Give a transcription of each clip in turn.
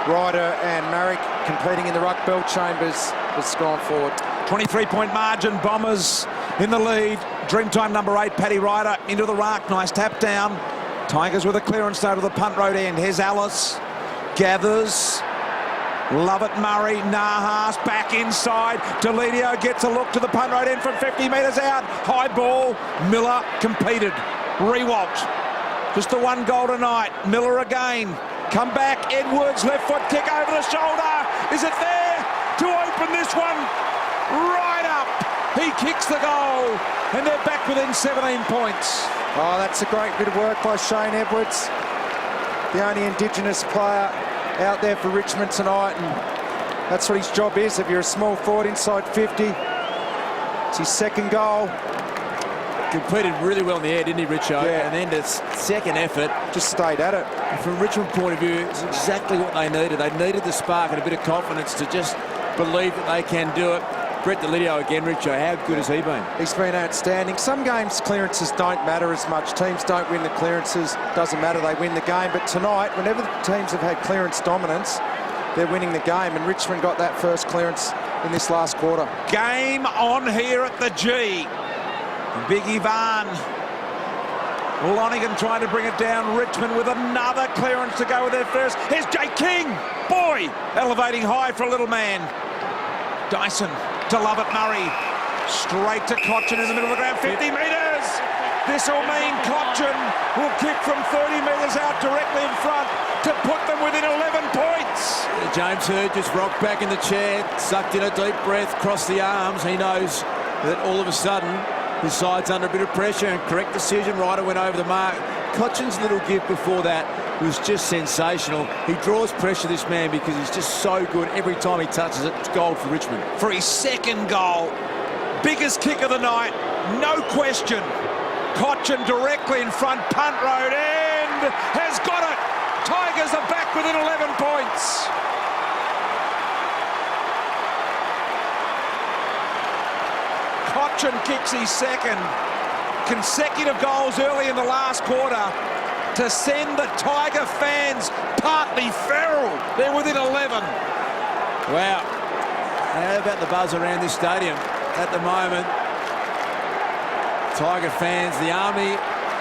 Ryder and Marrick competing in the ruck belt chambers has gone forward. 23-point margin, Bombers in the lead. Dreamtime number 8, Paddy Ryder into the ruck. Nice tap down. Tigers with a clearance though to the punt road end. Here's Ellis. Gathers. Lovett, Murray, Nahas back inside. Deledio gets a look to the punt road end from 50 metres out. High ball. Miller competed. Rewalt. Just the one goal tonight. Miller again. Come back. Edwards, left foot kick over the shoulder. Is it there to open this one? Right up. He kicks the goal. And they're back within 17 points. Oh, that's a great bit of work by Shane Edwards. The only Indigenous player out there for Richmond tonight, and that's what his job is. If you're a small forward inside 50, it's his second goal. Competed really well in the air, didn't he, Richo? Yeah. And then the second effort. Just stayed at it. From Richmond point of view, it's exactly what they needed. They needed the spark and a bit of confidence to just believe that they can do it. Brett Deledio again, Richo, how good has he been? He's been outstanding. Some games clearances don't matter as much. Teams don't win the clearances. Doesn't matter, they win the game. But tonight, whenever the teams have had clearance dominance, they're winning the game. And Richmond got that first clearance in this last quarter. Game on here at the G. Big Ivan. Lonigan trying to bring it down. Richmond with another clearance to go with their first. Here's Jay King. Boy, elevating high for a little man. Dyson to Lovett Murray. Straight to Cochin in the middle of the ground. 50 metres. This will mean Cochin will kick from 30 metres out directly in front to put them within 11 points. James Hird just rocked back in the chair, sucked in a deep breath, crossed the arms. He knows that all of a sudden his side's under a bit of pressure, and correct decision. Ryder went over the mark. Cochin's little gift before that was just sensational. He draws pressure, this man, because he's just so good. Every time he touches it, it's gold for Richmond. For his second goal, biggest kick of the night, no question. Cochin directly in front, punt road end, has got it. Tigers are back within 11 points. Cochin kicks his second. Consecutive goals early in the last quarter to send the Tiger fans partly feral. They're within 11. Wow. How about the buzz around this stadium at the moment? Tiger fans, the army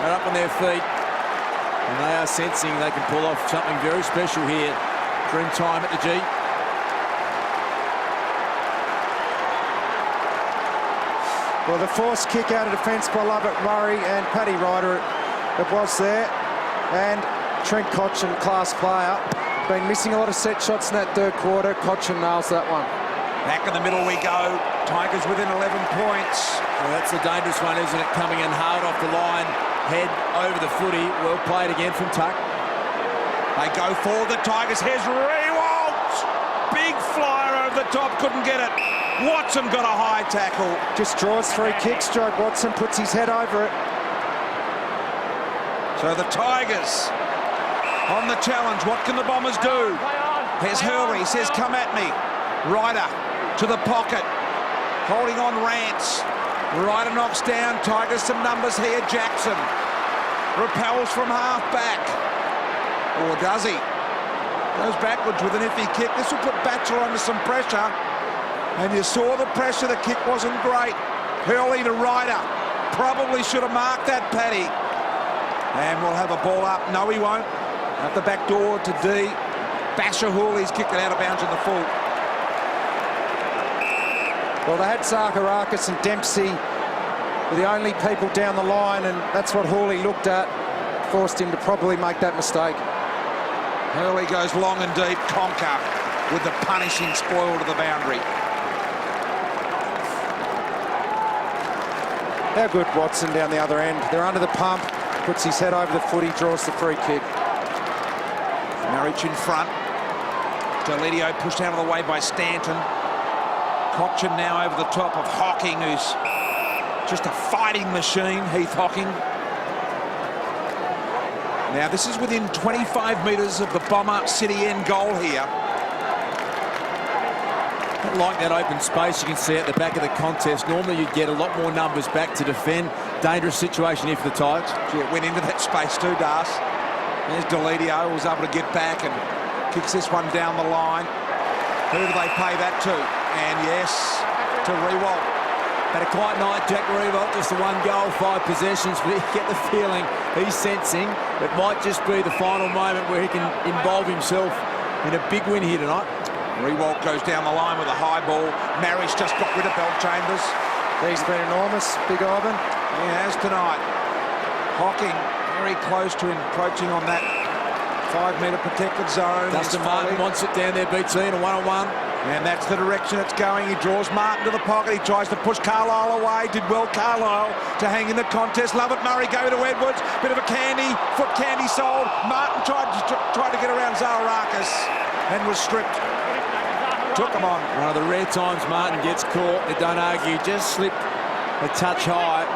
are up on their feet, and they are sensing they can pull off something very special here. Dream time at the G. Well, the forced kick out of defence by Lovett Murray and Paddy Ryder, it was there. And Trent Cochin, class player, been missing a lot of set shots in that third quarter. Cochin nails that one. Back in the middle we go. Tigers within 11 points. Well, that's a dangerous one, isn't it? Coming in hard off the line, head over the footy. Well played again from Tuck. They go forward, the Tigers. Here's Rewalt. Big flyer over the top, couldn't get it. Watson got a high tackle. Just draws 3 kicks. Joe Watson puts his head over it. So the Tigers on the challenge. What can the Bombers do? Here's Hurley, says come at me. Ryder to the pocket, holding on Rance. Ryder knocks down. Tigers some numbers here. Jackson repels from half back. Or does he? Goes backwards with an iffy kick. This will put Batchelor under some pressure. And you saw the pressure. The kick wasn't great. Hurley to Ryder. Probably should have marked that, Paddy. And we'll have a ball up. No, he won't. At the back door to D. Basher Hooley's kicked it out of bounds in the full. Well, they had Zakarakis and Dempsey were the only people down the line, and that's what Hooley looked at. Forced him to probably make that mistake. Hurley goes long and deep. Conker with the punishing spoil to the boundary. How good Watson down the other end. They're under the pump. Puts his head over the footy, draws the free kick. Marriage in front. Deledio pushed out of the way by Stanton. Cochin now over the top of Hocking, who's just a fighting machine, Heath Hocking. Now this is within 25 metres of the Bomber City end goal here. Like that open space you can see at the back of the contest. Normally you'd get a lot more numbers back to defend. Dangerous situation here for the Tigers. Gee, it went into that space too, Das. There's Deledio, was able to get back and Kicks this one down the line. Who do they pay that to? And yes, to Rewalt. Had a quiet night, Jack Rewalt, just the 1 goal, 5 possessions, but you get the feeling he's sensing it might just be the final moment where he can involve himself in a big win here tonight. Rewalt goes down the line with a high ball. Marrish just got rid of Belchambers. He's been enormous, Big Ivan. He has tonight. Hocking very close to encroaching on that 5-metre protected zone. Dustin Martin wants it down there, BT, in a 1-on-1. And that's the direction it's going. He draws Martin to the pocket. He tries to push Carlisle away. Did well, Carlisle, to hang in the contest. Love it, Murray go to Edwards. Bit of a foot candy sold. Martin tried to get around Zaharakis and was stripped. Took him on. One of the rare times Martin gets caught. They don't argue. Just slipped a touch high.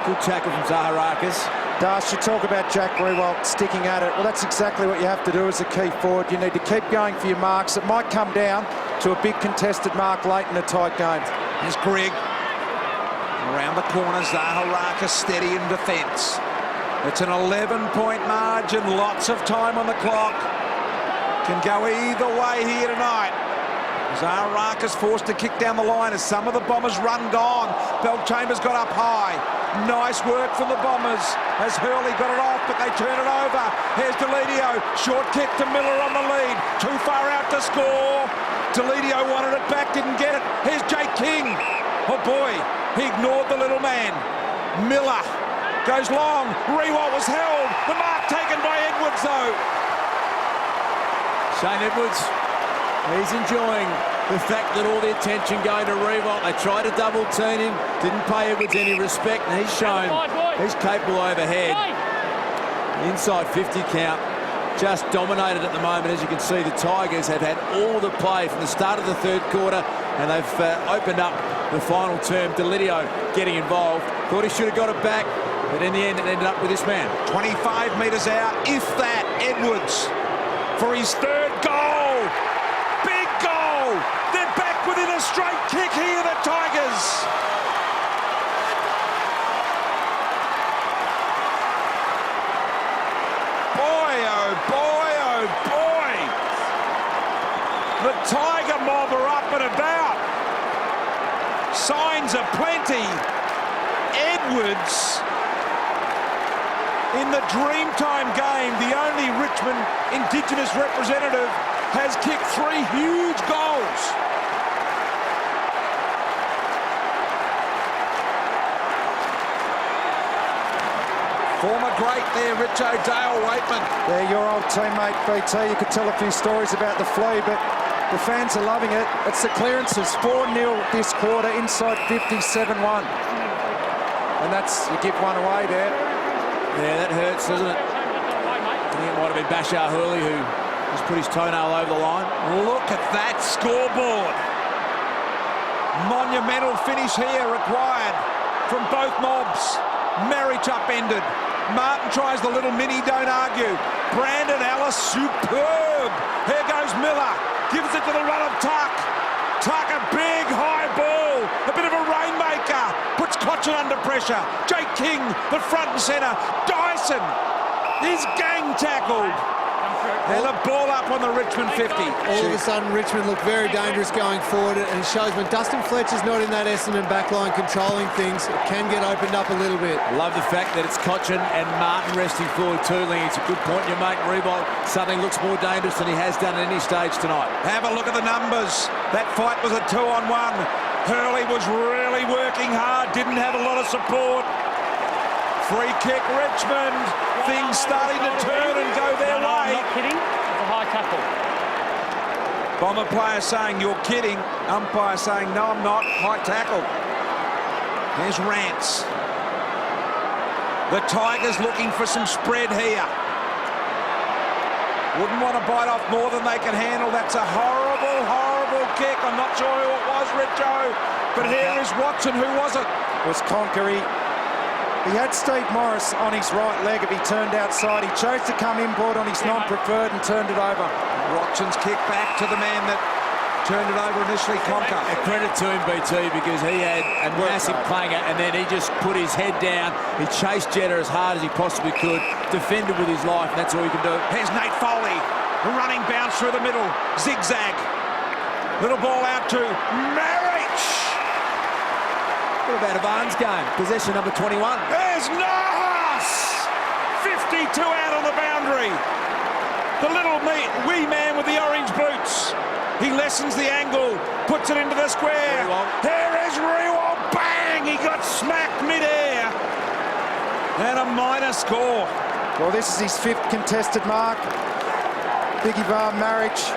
Good tackle from Zaharakis. Darsh, you talk about Jack Rewalt sticking at it. Well, that's exactly what you have to do as a key forward. You need to keep going for your marks. It might come down to a big contested mark late in a tight game. Here's Grigg. Around the corner, Zaharakis steady in defence. It's an 11-point margin. Lots of time on the clock. Can go either way here tonight. Zaharakis forced to kick down the line as some of the Bombers run gone. Belchambers got up high. Nice work from the Bombers as Hurley got it off, but they turn it over. Here's Deledio. Short kick to Miller on the lead. Too far out to score. Deledio wanted it back, didn't get it. Here's Jake King. Oh boy, he ignored the little man. Miller goes long. Rewalt was held. The mark taken by Edwards though. Shane Edwards, he's enjoying the fact that all the attention going to Rewalt. They tried to double team him, didn't pay Edwards any respect, and he's shown he's capable overhead. Inside 50 count, just dominated at the moment. As you can see, the Tigers have had all the play from the start of the third quarter, and they've opened up the final term. Deledio getting involved. Thought he should have got it back, but in the end it ended up with this man. 25 metres out, if that, Edwards for his third goal. Big goal. They're back within a straight kick here, the Tigers. Boy, oh boy, oh boy. The Tiger mob are up and about. Signs are plenty. Edwards, in the Dreamtime game, the only Richmond Indigenous representative, has kicked 3 huge goals. Former great there, Richo Dale Waitman. Yeah, your old teammate, BT. You could tell a few stories about the flea, but the fans are loving it. It's the clearances, 4-0 this quarter, inside 50, 7-1. And that's, you give one away there. Yeah, that hurts, doesn't it? I think it might have been Bashar Hurley who just put his toenail over the line. Look at that scoreboard. Monumental finish here required from both mobs. Marriage upended. Martin tries the little mini, don't argue. Brandon Ellis, superb. Here goes Miller. Gives it to the run of Tuck. Tuck, a big high ball. A bit of a rainmaker. Puts Cochin under pressure. Jake King, the front and centre. Dyson is gang tackled. And a ball up on the Richmond 50. All of a sudden, Richmond look very dangerous going forward, and it shows when Dustin Fletcher's not in that Essendon backline controlling things, it can get opened up a little bit. Love the fact that it's Cochin and Martin resting forward too, Lee. It's a good point you make. Rewalt suddenly looks more dangerous than he has done at any stage tonight. Have a look at the numbers. That fight was a 2-on-1. Hurley was really working hard, didn't have a lot of support. Free kick, Richmond. Things starting to turn and go their way. I'm not kidding. It's a high tackle. Bomber player saying, you're kidding. Umpire saying, no, I'm not. High tackle. There's Rance. The Tigers looking for some spread here. Wouldn't want to bite off more than they can handle. That's a horrible, horrible kick. I'm not sure who it was, Richo. But here is Watson. Who was it? It was Conkery. He had Steve Morris on his right leg if he turned outside. He chose to come inboard on his non-preferred and turned it over. Watson's kick back to the man that turned it over initially, Conker. A credit to him, BT, because he had a massive clanger and then he just put his head down. He chased Jetta as hard as he possibly could, defended with his life, and that's all he can do. Here's Nate Foley. Running bounce through the middle. Zigzag. Little ball out to Marich. What about Ivan's game? Possession number 21. There's Nahas! 52 out on the boundary. The little wee man with the orange boots. He lessens the angle, puts it into the square. Here is Rewalt. Bang! He got smacked mid-air. And a minor score. Well, this is his 5th contested mark. Big Ivan Marich.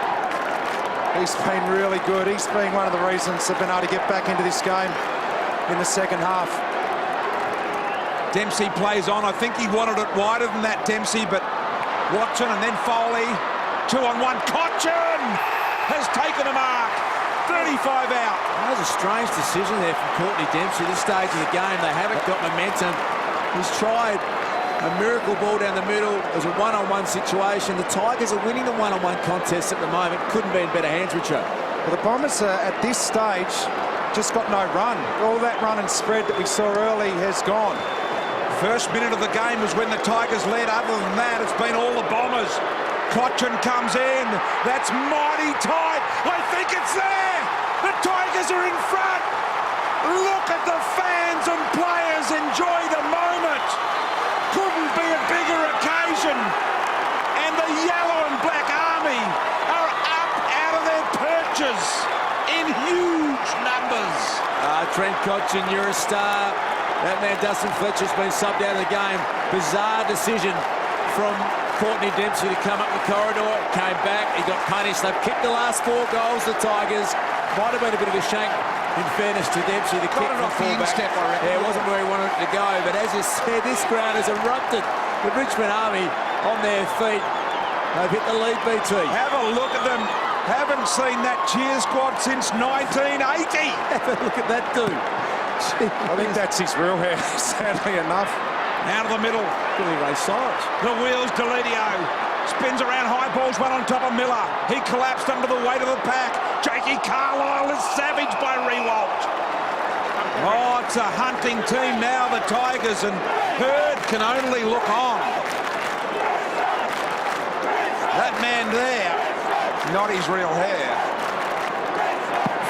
He's been really good. He's been one of the reasons they've been able to get back into this game in the second half. Dempsey plays on. I think he wanted it wider than that, Dempsey, but Watson and then Foley. 2-on-1. Cochin has taken a mark. 35 out. That was a strange decision there from Courtney Dempsey. This stage of the game, they haven't got momentum. He's tried a miracle ball down the middle. It was a one-on-one situation. The Tigers are winning the one-on-one contest at the moment. Couldn't be in better hands, Richard. Well, the Bombers at this stage just got no run. All that run and spread that we saw early has gone. First minute of the game was when the Tigers led. Other than that, it's been all the Bombers. Cochin comes in. That's mighty tight. I think it's there. The Tigers are in front. Look at the fans and players enjoy the moment. Couldn't be a bigger occasion. And the yellow and black army are up out of their perches in huge numbers. Trent Cochin, you're a star. That man, Dustin Fletcher's been subbed out of the game. Bizarre decision from Courtney Dempsey to come up the corridor. Came back, he got punished. They've kicked the last 4 goals, the Tigers. Might have been a bit of a shank, in fairness to Dempsey. The kick it off the instep, I reckon. Yeah, it wasn't where he wanted it to go. But as you said, this crowd has erupted. The Richmond Army on their feet. They've hit the lead, BT. Have a look at them. Haven't seen that cheer squad since 1980. Have a look at that dude. I think that's his real hair, sadly enough. Out of the middle. Billy Ray Cyrus. The wheels, Delidio. Spins around high balls, one on top of Miller. He collapsed under the weight of the pack. Jakey Carlisle is savaged by Rewalt. Oh, it's a hunting team now, the Tigers, and Hurd can only look on. That man there, not his real hair.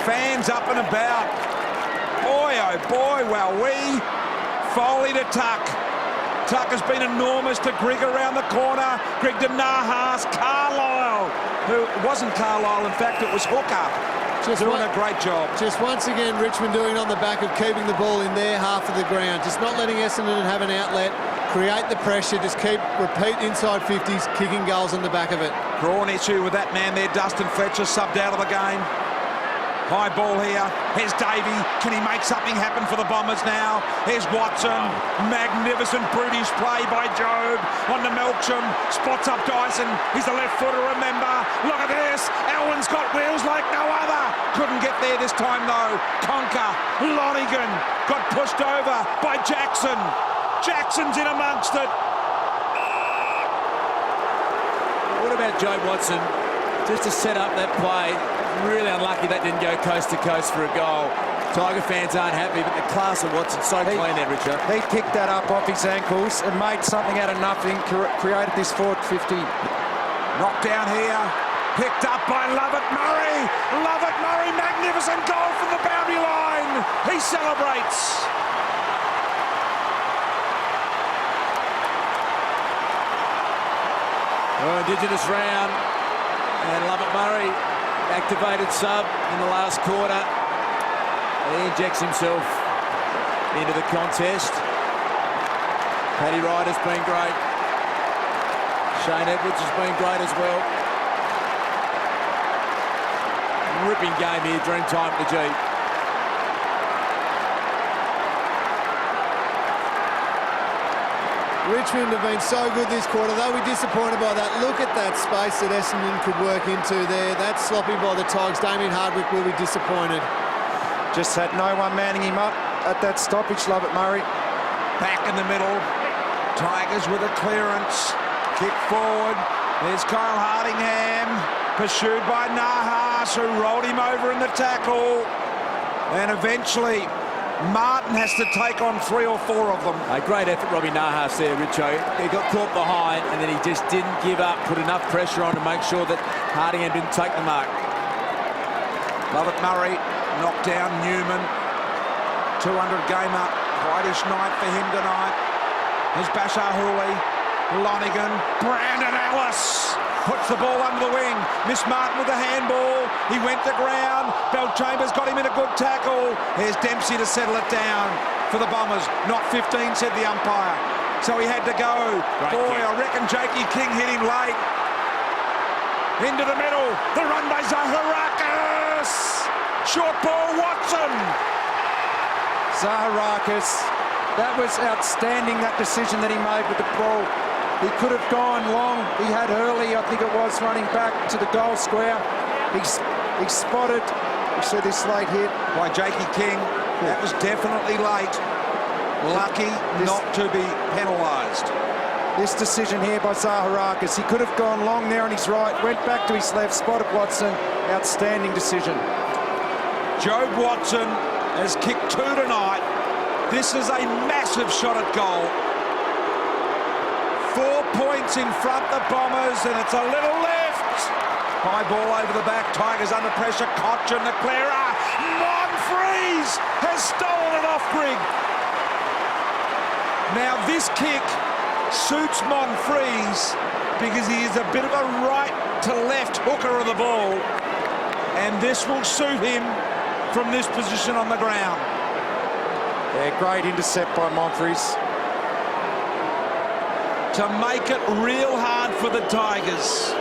Fans up and about. Boy, oh boy, wowee. Foley to Tuck. Tuck has been enormous to Grigg around the corner. Grigg to Nahas. Carlisle, who wasn't Carlisle, in fact, it was Hooker. Doing a great job. Just once again, Richmond doing on the back of keeping the ball in their half of the ground. Just not letting Essendon have an outlet. Create the pressure. Just repeat inside 50s, kicking goals on the back of it. Draw an issue with that man there. Dustin Fletcher subbed out of the game. High ball here. Here's Davey. Can he make something happen for the Bombers now? Here's Watson. Magnificent brutish play by Jobe. On to Melksham. Spots up Dyson. He's a left footer, remember. Look at this. Elwyn's got wheels like no other. Couldn't get there this time, though. Conker. Lonigan got pushed over by Jackson. Jackson's in amongst it. What about Jobe Watson? Just to set up that play. Really unlucky that didn't go coast to coast for a goal. Tiger fans aren't happy, but the class of Watson so clean there, Richard. He picked that up off his ankles and made something out of nothing, created this forward 50. Knocked down here. Picked up by Lovett Murray. Lovett Murray, magnificent goal from the boundary line. He celebrates. Indigenous round. And Lovett Murray, activated sub in the last quarter. He injects himself into the contest. Paddy Ryder's been great. Shane Edwards has been great as well. Ripping game here, dream time for the G. Richmond have been so good this quarter. They'll be disappointed by that. Look at that space that Essendon could work into there. That's sloppy by the Tigers. Damien Hardwick will be disappointed. Just had no one manning him up at that stoppage, Lovett Murray. Back in the middle. Tigers with a clearance. Kick forward. There's Kyle Hardingham. Pursued by Nahas, who rolled him over in the tackle. And eventually Martin has to take on 3 or 4 of them. A great effort, Robbie Nahas there, Richo. He got caught behind and then he just didn't give up, put enough pressure on to make sure that Hardingham didn't take the mark. Lovett Murray knocked down Newman. 200 gamer, whitish night for him tonight. There's Bashar Hooley, Lonigan, Brandon Ellis puts the ball under the wing. Miss Martin with the handball. He went to ground. Belchambers got him in a good tackle. Here's Dempsey to settle it down for the Bombers. Not 15, said the umpire. So he had to go. Boy, I reckon Jakey King hit him late. Into the middle. The run by Zaharakis. Short ball, Watson. Zaharakis, that was outstanding, that decision that he made with the ball. He could have gone long. He had Hurley, I think it was, running back to the goal square. He spotted, you see this late hit. By Jakey King. That was definitely late. Lucky not to be penalised. This decision here by Zaharakis, he could have gone long there on his right, went back to his left, spotted Watson. Outstanding decision. Jobe Watson has kicked 2 tonight. This is a massive shot at goal. 4 points in front, the Bombers, and it's a little left. High ball over the back, Tigers under pressure, Cochin, the clearer. Monfries has stolen it off Grigg. Now this kick suits Monfries because he is a bit of a right to left hooker of the ball, and this will suit him from this position on the ground. Yeah, great intercept by Monfries. To make it real hard for the Tigers.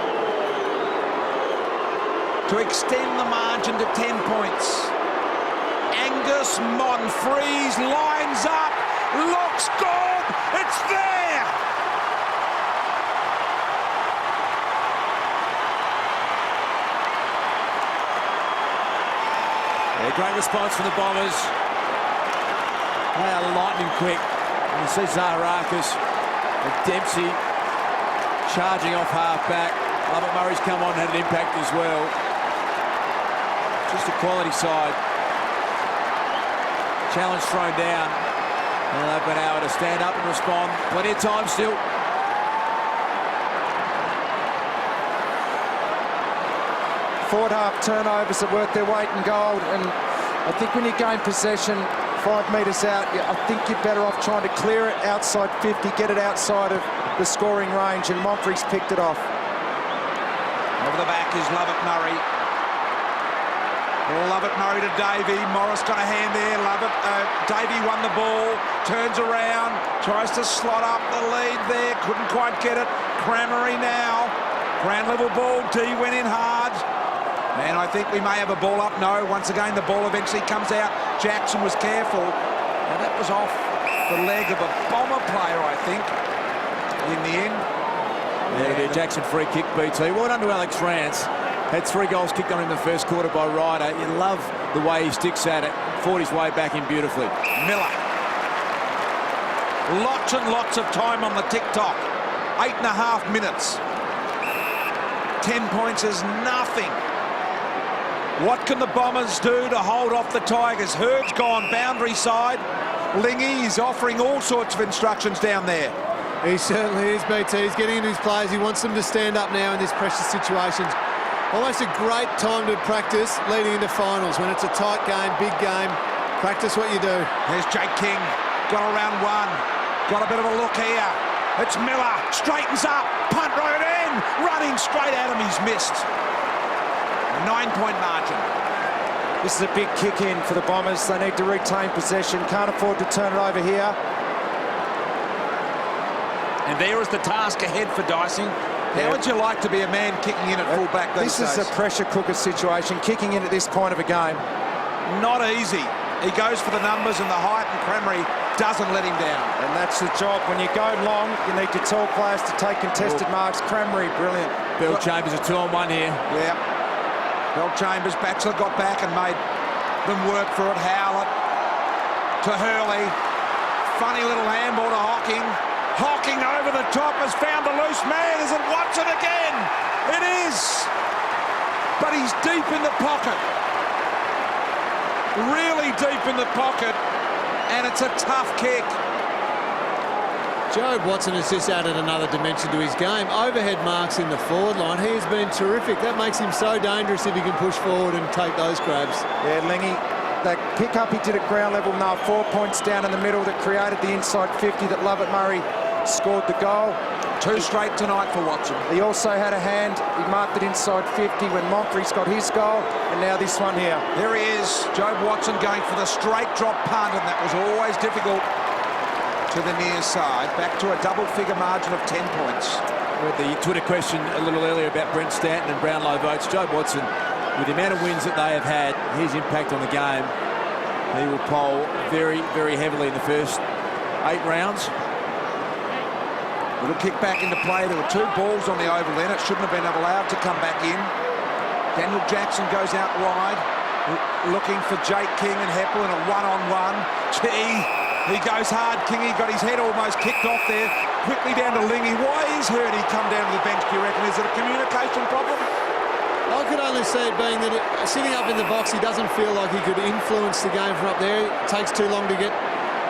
To extend the margin to 10 points. Angus Monfries lines up, looks good, it's there! Yeah, great response from the Bombers. They are lightning quick. You see Zaharakis and Dempsey charging off half-back. Lovett Murray's come on and had an impact as well. Just a quality side. Challenge thrown down. And they've been able to stand up and respond. Plenty of time still. Forward half turnovers are worth their weight in gold, and I think when you gain possession 5 metres out, I think you're better off trying to clear it outside 50, get it outside of the scoring range, and Monfries picked it off. Over the back is Lovett Murray. Lovett Murray to Davey. Morris got a hand there. Davey won the ball, turns around, tries to slot up the lead there, couldn't quite get it. Crammery now. Ground level ball, D went in hard. And I think we may have a ball up. No, once again, the ball eventually comes out. Jackson was careful. And that was off the leg of a Bomber player, I think, in the end. Yeah, Jackson free kick, BT. Well done to Alex Rance. Had 3 goals kicked on in the first quarter by Ryder. You love the way he sticks at it. Fought his way back in beautifully. Miller. Lots and lots of time on the tick-tock. 8.5 minutes. 10 points is nothing. What can the Bombers do to hold off the Tigers? Hurd's gone boundary side. Lingy is offering all sorts of instructions down there. He certainly is, BT. He's getting into his players. He wants them to stand up now in this pressure situation. Almost a great time to practice leading into finals. When it's a tight game, big game, practice what you do. There's Jake King. Got around 1. Got a bit of a look here. It's Miller. Straightens up. Punt right in. Running straight at him. He's missed. 9-point margin. This is a big kick in for the Bombers. They need to retain possession. Can't afford to turn it over here. And there is the task ahead for Dicey. How would you like to be a man kicking in at full-back these days? This is a pressure cooker situation, kicking in at this point of a game. Not easy. He goes for the numbers and the height, and Crammery doesn't let him down. And that's the job. When you go long, you need your tall players to take contested marks. Crammery, brilliant. Belchambers a 2-on-1 here. Yeah. Belchambers, Batchelor got back and made them work for it. Howlett to Hurley. Funny little handball to Hocking. Hocking over the top has found the loose man. Is it Watson again? It is. But he's deep in the pocket. Really deep in the pocket. and it's a tough kick. Jobe Watson has just added another dimension to his game. Overhead marks in the forward line. He has been terrific. That makes him so dangerous if he can push forward and take those grabs. Yeah, Lingy, that kick up he did at ground level, now 4 points down in the middle that created the inside 50 that Lovett Murray scored the goal. 2 straight tonight for Watson. He also had a hand. He marked it inside 50 when Moncrief's got his goal, and now this one here. There he is, Jobe Watson going for the straight drop punt, and that was always difficult to the near side. Back to a double-figure margin of 10 points. With the Twitter question a little earlier about Brent Stanton and Brownlow votes, Jobe Watson, with the amount of wins that they have had, his impact on the game, he will poll very, very heavily in the first 8 rounds. Little kick back into play. There were 2 balls on the oval then. It shouldn't have been allowed to come back in. Daniel Jackson goes out wide, looking for Jake King and Heppel in a one-on-one. Gee, he goes hard. Kingy got his head almost kicked off there. Quickly down to Lingy. Why is Hurdy come down to the bench, do you reckon? Is it a communication problem? I could only see it being that sitting up in the box, he doesn't feel like he could influence the game from up there. It takes too long to get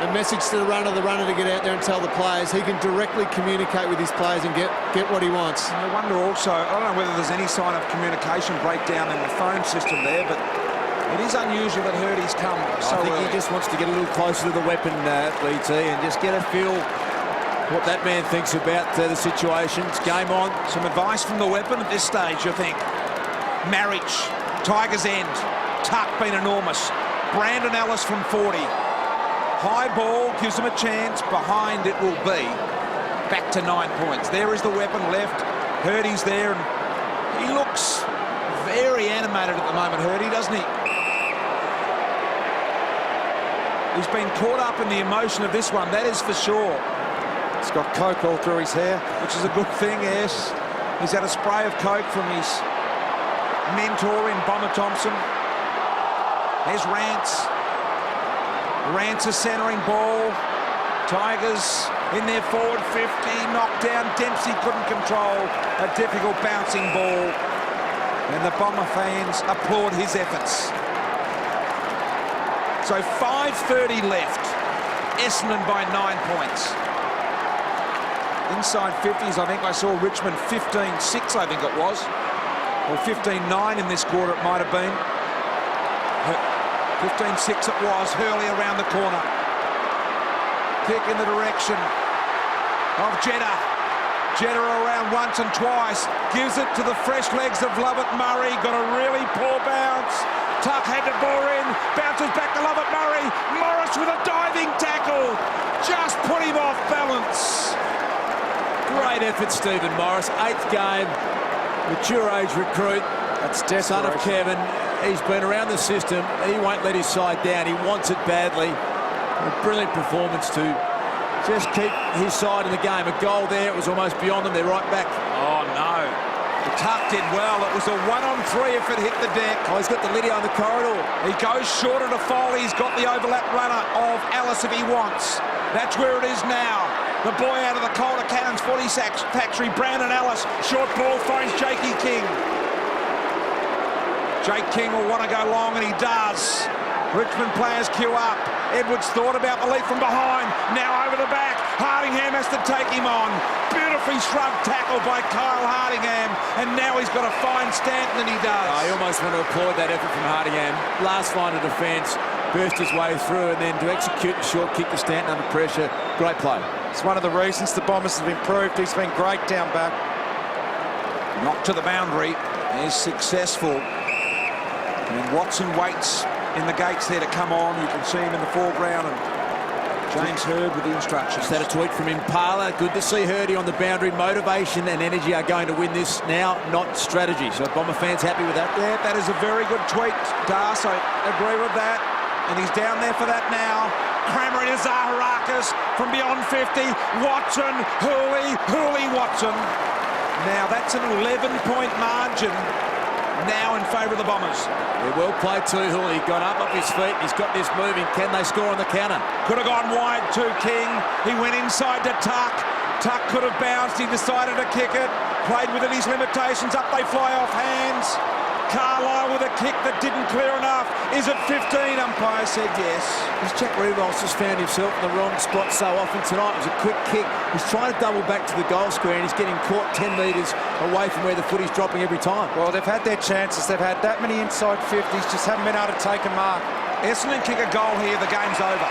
a message to the runner to get out there and tell the players. He can directly communicate with his players and get what he wants. I wonder also, I don't know whether there's any sign of communication breakdown in the phone system there, but it is unusual that Hurdy's come so I think early. he just wants to get a little closer to the weapon, BT, and just get a feel what that man thinks about the situation. It's game on. Some advice from the weapon at this stage, you think. Marriage, Tigers end. Tuck been enormous. Brandon Ellis from 40. High ball gives him a chance. Behind it will be. Back to 9 points. There is the weapon left. Hurdy's there, and he looks very animated at the moment, Hurdy, doesn't he? He's been caught up in the emotion of this one, that is for sure. He's got coke all through his hair. Which is a good thing, yes. He's had a spray of coke from his mentor in Bomber Thompson. There's Rance. Rance is centering ball. Tigers in their forward 50, knocked down. Dempsey couldn't control a difficult bouncing ball. And the Bomber fans applaud his efforts. So 5:30 left. Essendon by 9 points. Inside 50s, I think I saw Richmond 15-6, I think it was. Or 15-9 in this quarter, it might have been. 15-6 it was. Hurley around the corner. Kick in the direction of Jeddah. Jeddah around once and twice. Gives it to the fresh legs of Lovett Murray. Got a really poor bounce. Tuck had to bore in. Bounces back to Lovett Murray. Morris with a diving tackle. Just put him off balance. Great effort, Stephen Morris. 8th game. Mature age recruit. That's Son of Kevin. He's been around the system. He won't let his side down. He wants it badly. A brilliant performance to just keep his side in the game. A goal there. It was almost beyond them. They're right back. Oh, no. The Tuck did well. It was a 1-on-3 if it hit the deck. Oh, he's got the Lydia on the corridor. He goes shorter to Foley. He's got the overlap runner of Ellis if he wants. That's where it is now. The boy out of the Calder Cannons 40-sack factory, Brandon Ellis. Short ball finds Jakey King. Jake King will want to go long, and he does. Richmond players queue up. Edwards thought about the leap from behind. Now over the back. Hardingham has to take him on. Beautifully shrugged tackle by Kyle Hardingham. And now he's got to find Stanton, and he does. I almost want to applaud that effort from Hardingham. Last line of defence, burst his way through, and then to execute the short kick to Stanton under pressure. Great play. It's one of the reasons the Bombers have improved. He's been great down back. Knocked to the boundary. Is successful. And Watson waits in the gates there to come on. You can see him in the foreground, and James Hird with the instructions. Just had a tweet from Impala. Good to see Hurdy on the boundary. Motivation and energy are going to win this now, not strategy. So Bomber fans happy with that? Yeah, that is a very good tweet, Das. I agree with that. And he's down there for that now. Crammer into Zaharakis from beyond 50. Watson, Hurley, Watson. Now that's an 11-point margin now in favour of the Bombers. Yeah, well played too, Hurley. He got up off his feet. He's got this moving. Can they score on the counter? Could have gone wide to King. He went inside to Tuck. Tuck could have bounced. He decided to kick it. Played within his limitations. Up they fly off hands. Carlisle with a kick that didn't clear enough. Is it 15? Umpire said yes. This Jack Reeves just found himself in the wrong spot so often tonight. It was a quick kick. He's trying to double back to the goal square and he's getting caught 10 metres away from where the footy's dropping every time. Well, they've had their chances. They've had that many inside 50s, just haven't been able to take a mark. Essendon kick a goal here, the game's over.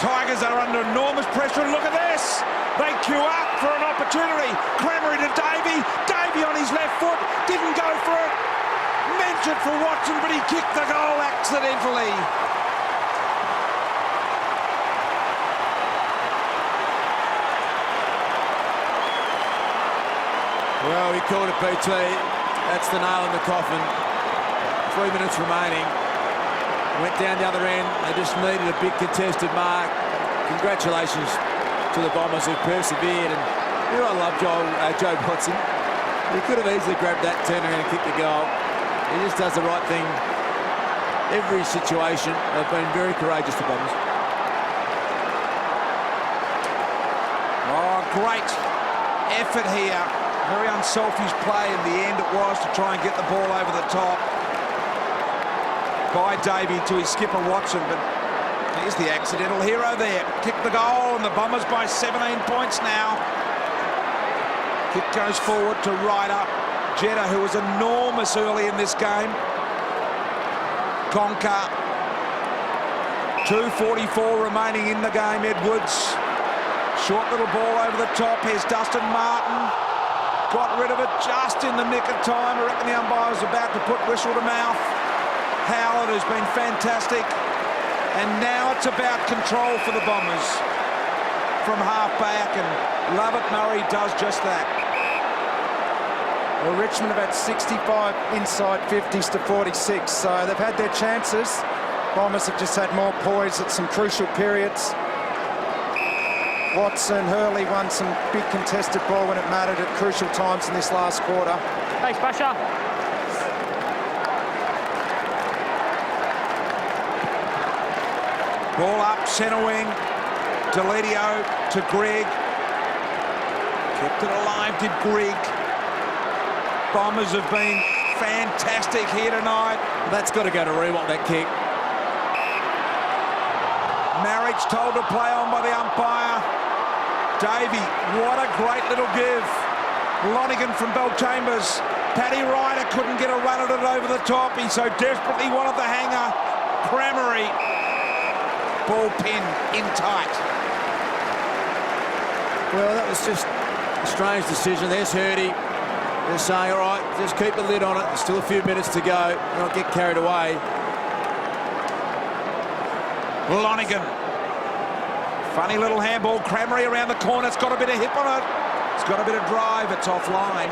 Tigers are under enormous pressure, and look at this. They queue up for an opportunity. Crammery to Davey. Davey on his left foot. Didn't go for it. Meant it for Watson, but he kicked the goal accidentally. Well, he called it BT. That's the nail in the coffin. 3 minutes remaining. Went down the other end. They just needed a big contested mark. Congratulations to the Bombers who persevered. And you know, I love Joe Watson. He could have easily grabbed that, turned around and kicked the goal. He just does the right thing. Every situation, they've been very courageous, the Bombers. Oh, great effort here. Very unselfish play in the end it was to try and get the ball over the top by Davey to his skipper Watson, but here's the accidental hero there. Kicked the goal and the Bombers by 17 points now. Kick goes forward to Ryder. Jetta, who was enormous early in this game. Conker. 2:44 remaining in the game, Edwards. Short little ball over the top. Here's Dustin Martin. Got rid of it just in the nick of time. I reckon the umpire was about to put whistle to mouth. Howard has been fantastic. And now it's about control for the Bombers from half back, and Lovett Murray does just that. Well, Richmond have had 65 inside 50s to 46, so they've had their chances. Bombers have just had more poise at some crucial periods. Watson, Hurley won some big contested ball when it mattered at crucial times in this last quarter. Thanks, Basha. Ball up, centre wing. Deledio to Greg. Kept it alive, did Greg. Bombers have been fantastic here tonight. That's got to go to Rewalt, that kick. Marriage told to play on by the umpire. Davey, what a great little give. Lonigan from Belchambers. Paddy Ryder couldn't get a run at it over the top. He so desperately wanted the hanger. Crammery. Ball pin in tight. Well, that was just a strange decision. There's Hurdy. They're saying, all right, just keep the lid on it. There's still a few minutes to go. Not get carried away. Lonigan. Funny little handball. Crammery around the corner. It's got a bit of hip on it. It's got a bit of drive. It's offline.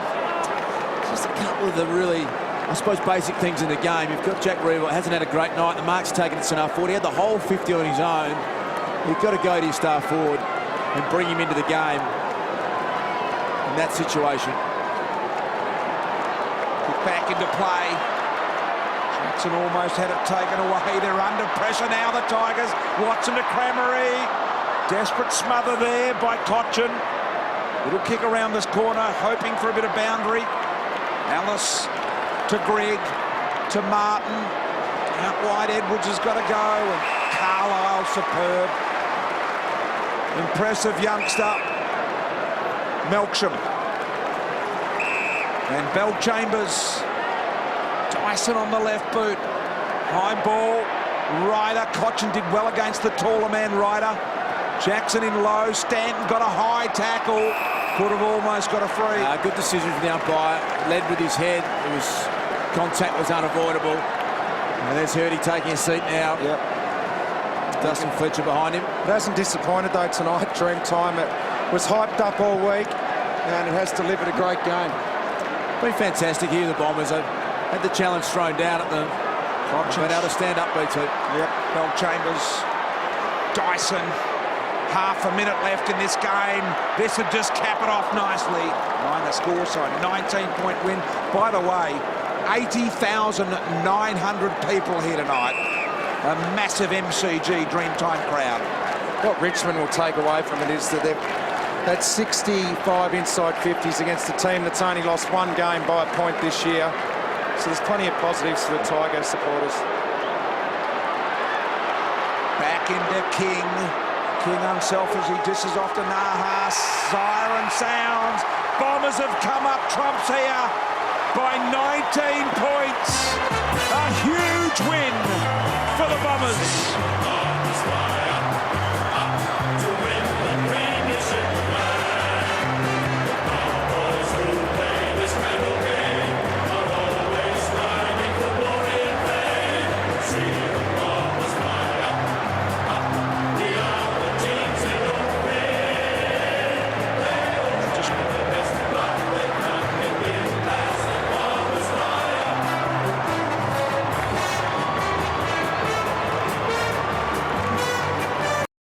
Just a couple of the really, I suppose, basic things in the game. You've got Jack Reeves, hasn't had a great night. The mark's taken it to enough forward. He had the whole 50 on his own. You've got to go to your star forward and bring him into the game in that situation. Put back into play. Jackson almost had it taken away. They're under pressure now, the Tigers. Watson to Crammery. Desperate smother there by Cochin. Little kick around this corner, hoping for a bit of boundary. Ellis to Greg, to Martin. Out wide, Edwards has got to go, and Carlisle superb. Impressive youngster, Melksham. And Belchambers. Dyson on the left boot. High ball. Ryder. Cochin did well against the taller man, Ryder. Jackson in low. Stanton got a high tackle. Could have almost got a free. Good decision from the umpire. Led with his head. Contact was unavoidable. And there's Hurdy taking a seat now. Yep. Dustin Fletcher behind him. It hasn't disappointed though tonight. Dreamtime. It was hyped up all week, and it has delivered a great game. Been fantastic here, the Bombers. They've had the challenge thrown down at them. Been able to stand up, BT. Yep. Belchambers. Dyson. Half a minute left in this game. This would just cap it off nicely. Mind the score side. 19-point win. By the way, 80,900 people here tonight. A massive MCG Dreamtime crowd. What Richmond will take away from it is that they've had 65 inside 50s against a team that's only lost one game by a point this year. So there's plenty of positives for the Tiger supporters. Back into King. King unselfishly dishes off to Nahas. Siren sounds. Bombers have come up trumps here by 19 points. A huge win for the Bombers.